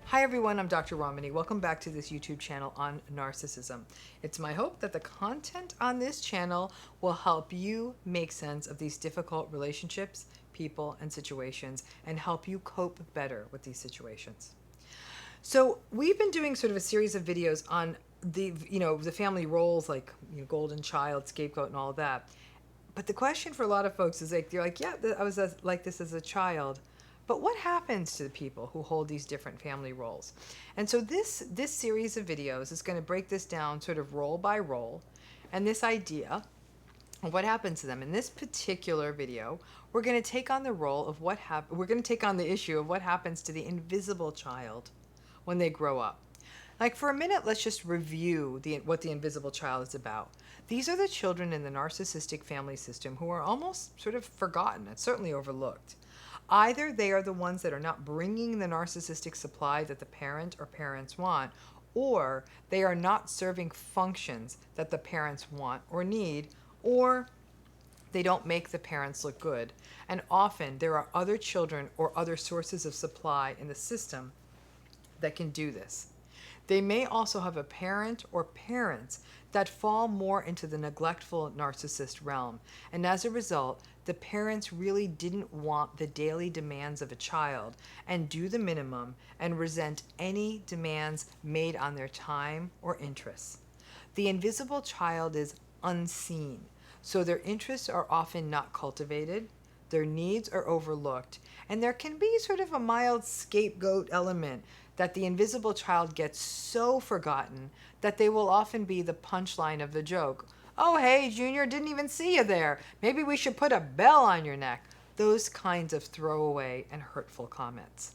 Hi everyone, I'm Dr. Ramani. Welcome back to this YouTube channel on narcissism. It's my hope that the content on this channel will help you make sense of these difficult relationships, people, and situations, and help you cope better with these situations. So we've been doing sort of a series of videos on the family roles, like golden child, scapegoat, and all of that. But the question for a lot of folks is like, they're like, yeah, I was like this as a child. But what happens to the people who hold these different family roles? And so this series of videos is going to break this down sort of role by role, and this idea of what happens to them. In this particular video, we're going to take on the role of we're going to take on the issue of what happens to the invisible child when they grow up. Like for a minute, let's just review what the invisible child is about. These are the children in the narcissistic family system who are almost sort of forgotten and certainly overlooked. Either they are the ones that are not bringing the narcissistic supply that the parent or parents want, or they are not serving functions that the parents want or need, or they don't make the parents look good. And often there are other children or other sources of supply in the system that can do this. They may also have a parent or parents that fall more into the neglectful narcissist realm, and as a result, the parents really didn't want the daily demands of a child and do the minimum and resent any demands made on their time or interests. The invisible child is unseen, so their interests are often not cultivated, their needs are overlooked, and there can be sort of a mild scapegoat element that the invisible child gets so forgotten that they will often be the punchline of the joke. Oh, hey, Junior, didn't even see you there. Maybe we should put a bell on your neck. Those kinds of throwaway and hurtful comments.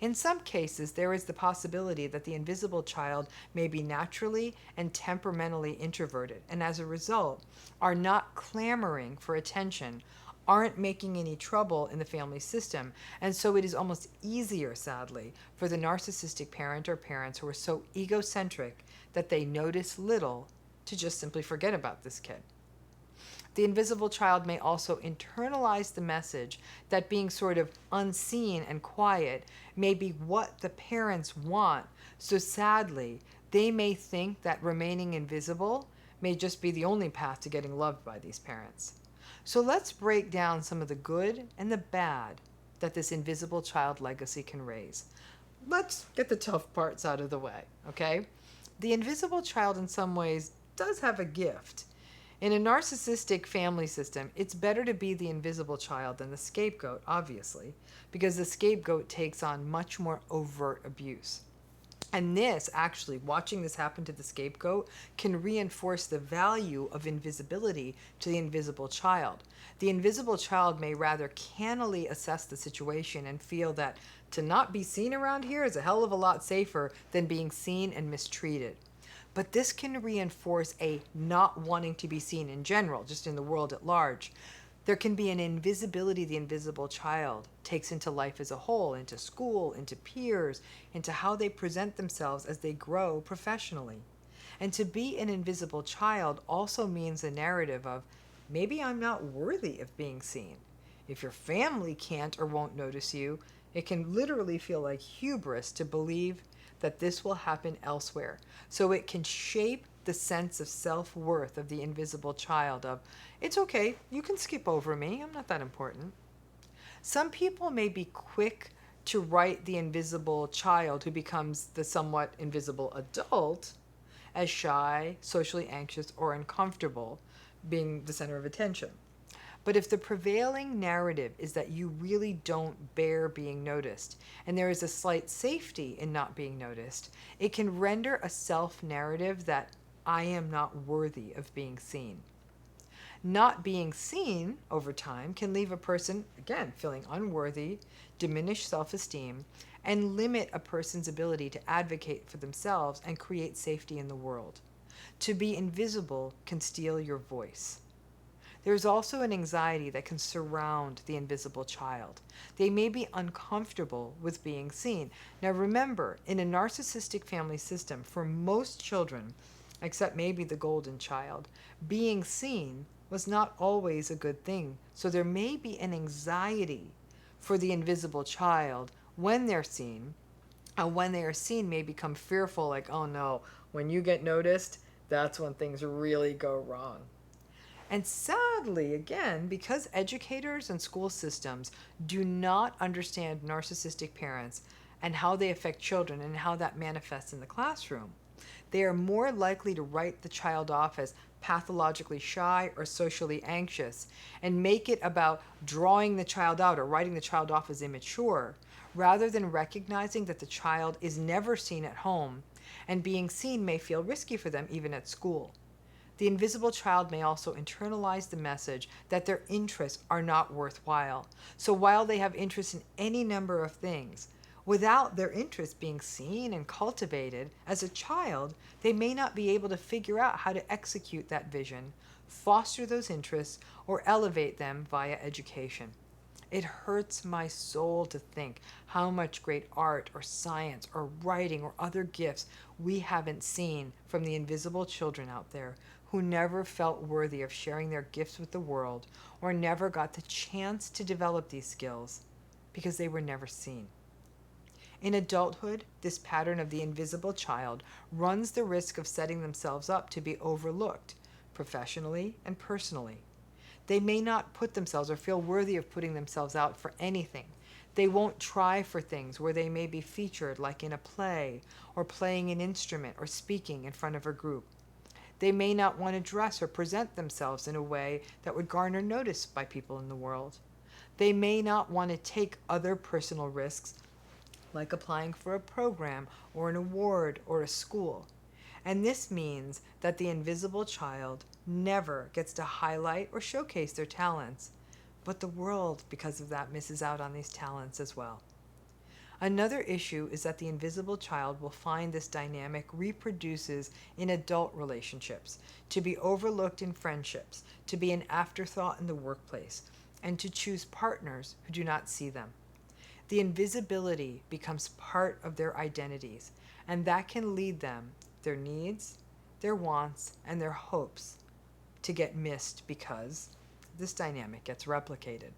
In some cases, there is the possibility that the invisible child may be naturally and temperamentally introverted, and as a result, are not clamoring for attention, aren't making any trouble in the family system, and so it is almost easier, sadly, for the narcissistic parent or parents who are so egocentric that they notice little to just simply forget about this kid. The invisible child may also internalize the message that being sort of unseen and quiet may be what the parents want, so sadly, they may think that remaining invisible may just be the only path to getting loved by these parents. So let's break down some of the good and the bad that this invisible child legacy can raise. Let's get the tough parts out of the way, okay? The invisible child in some ways does have a gift. In a narcissistic family system, it's better to be the invisible child than the scapegoat, obviously, because the scapegoat takes on much more overt abuse. And this, actually, watching this happen to the scapegoat, can reinforce the value of invisibility to the invisible child. The invisible child may rather cannily assess the situation and feel that to not be seen around here is a hell of a lot safer than being seen and mistreated. But this can reinforce a not wanting to be seen in general, just in the world at large. There can be an invisibility the invisible child takes into life as a whole, into school, into peers, into how they present themselves as they grow professionally. And to be an invisible child also means a narrative of, maybe I'm not worthy of being seen. If your family can't or won't notice you, it can literally feel like hubris to believe that this will happen elsewhere. So it can shape the sense of self-worth of the invisible child of, it's okay, you can skip over me, I'm not that important. Some people may be quick to write the invisible child who becomes the somewhat invisible adult as shy, socially anxious, or uncomfortable, being the center of attention. But if the prevailing narrative is that you really don't bear being noticed, and there is a slight safety in not being noticed, it can render a self-narrative that I am not worthy of being seen. Not being seen over time can leave a person, again, feeling unworthy, diminish self-esteem, and limit a person's ability to advocate for themselves and create safety in the world. To be invisible can steal your voice. There's also an anxiety that can surround the invisible child. They may be uncomfortable with being seen. Now remember, in a narcissistic family system, for most children, except maybe the golden child, being seen was not always a good thing. So there may be an anxiety for the invisible child when they're seen, And when they are seen, may become fearful, like, oh no, when you get noticed, that's when things really go wrong. And sadly, again, because educators and school systems do not understand narcissistic parents and how they affect children and how that manifests in the classroom, they are more likely to write the child off as pathologically shy or socially anxious and make it about drawing the child out or writing the child off as immature, rather than recognizing that the child is never seen at home and being seen may feel risky for them even at school. The invisible child may also internalize the message that their interests are not worthwhile. So while they have interest in any number of things, without their interests being seen and cultivated as a child, they may not be able to figure out how to execute that vision, foster those interests, or elevate them via education. It hurts my soul to think how much great art or science or writing or other gifts we haven't seen from the invisible children out there who never felt worthy of sharing their gifts with the world or never got the chance to develop these skills because they were never seen. In adulthood, this pattern of the invisible child runs the risk of setting themselves up to be overlooked, professionally and personally. They may not put themselves or feel worthy of putting themselves out for anything. They won't try for things where they may be featured, like in a play, or playing an instrument, or speaking in front of a group. They may not want to dress or present themselves in a way that would garner notice by people in the world. They may not want to take other personal risks, like applying for a program or an award or a school. And this means that the invisible child never gets to highlight or showcase their talents, but the world, because of that, misses out on these talents as well. Another issue is that the invisible child will find this dynamic reproduces in adult relationships, to be overlooked in friendships, to be an afterthought in the workplace, and to choose partners who do not see them. The invisibility becomes part of their identities, and that can lead them, their needs, their wants, and their hopes to get missed because this dynamic gets replicated.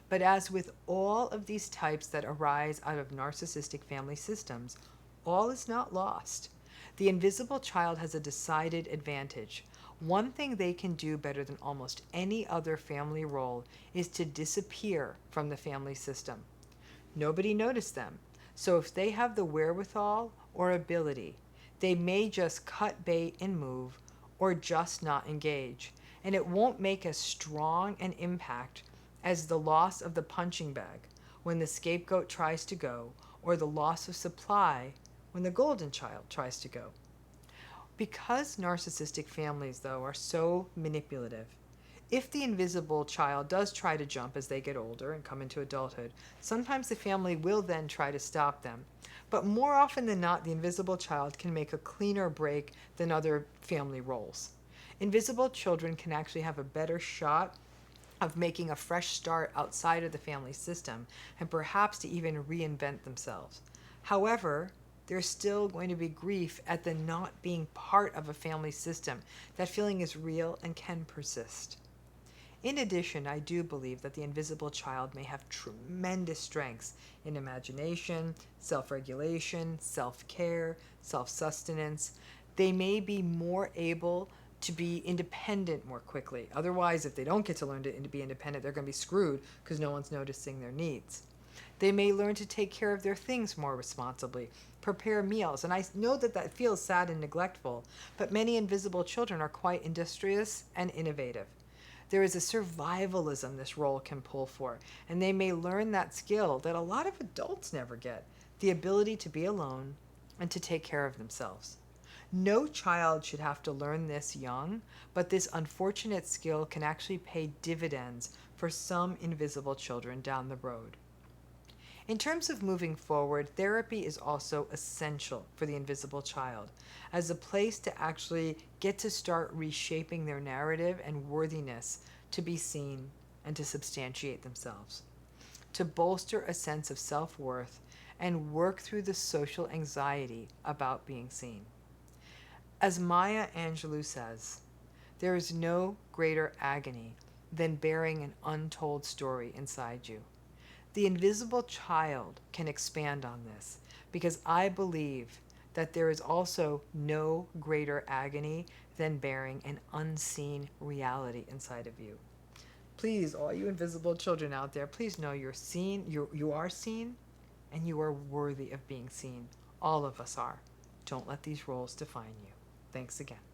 But as with all of these types that arise out of narcissistic family systems, all is not lost. The invisible child has a decided advantage. One thing they can do better than almost any other family role is to disappear from the family system. Nobody noticed them, so if they have the wherewithal or ability, they may just cut bait and move, or just not engage, and it won't make as strong an impact as the loss of the punching bag when the scapegoat tries to go, or the loss of supply when the golden child tries to go. Because narcissistic families, though, are so manipulative, if the invisible child does try to jump as they get older and come into adulthood, sometimes the family will then try to stop them. But more often than not, the invisible child can make a cleaner break than other family roles. Invisible children can actually have a better shot of making a fresh start outside of the family system and perhaps to even reinvent themselves. However, there's still going to be grief at the not being part of a family system. That feeling is real and can persist. In addition, I do believe that the invisible child may have tremendous strengths in imagination, self-regulation, self-care, self-sustenance. They may be more able to be independent more quickly. Otherwise, if they don't get to learn to be independent, they're going to be screwed because no one's noticing their needs. They may learn to take care of their things more responsibly, prepare meals. And I know that that feels sad and neglectful, but many invisible children are quite industrious and innovative. There is a survivalism this role can pull for, and they may learn that skill that a lot of adults never get, the ability to be alone and to take care of themselves. No child should have to learn this young, but this unfortunate skill can actually pay dividends for some invisible children down the road. In terms of moving forward, therapy is also essential for the invisible child as a place to actually get to start reshaping their narrative and worthiness to be seen and to substantiate themselves, to bolster a sense of self-worth and work through the social anxiety about being seen. As Maya Angelou says, there is no greater agony than bearing an untold story inside you. The invisible child can expand on this, because I believe that there is also no greater agony than bearing an unseen reality inside of you. Please, all you invisible children out there, please know you're seen, you are seen, and you are worthy of being seen. All of us are. Don't let these roles define you. Thanks again.